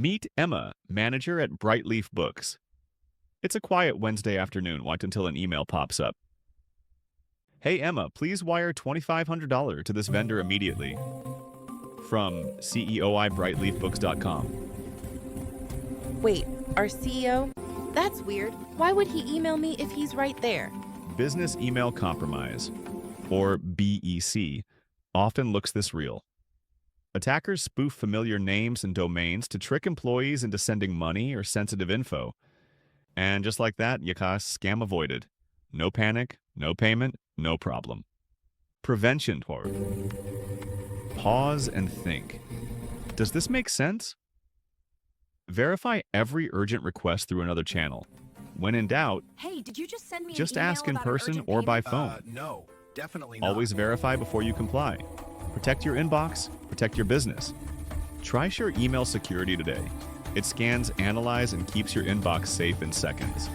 Meet Emma, manager at Brightleaf Books. It's a quiet Wednesday afternoon. Wait until an email pops up. Hey Emma, please wire $2,500 to this vendor immediately. From CEOI Wait, our CEO? That's weird. Why would he email me if he's right there? Business Email Compromise, or BEC, often looks this real. Attackers spoof familiar names and domains to trick employees into sending money or sensitive info. And just like that, Yakas, scam avoided. No panic, no payment, no problem. Prevention, Tor. Pause and think. Does this make sense? Verify every urgent request through another channel. When in doubt, Hey, did you just send me just an email ask in about an person urgent or by payment? phone. No, definitely not. Always verify before you comply. Protect your inbox, protect your business. Try Sure Email Security today. It scans, analyzes, and keeps your inbox safe in seconds.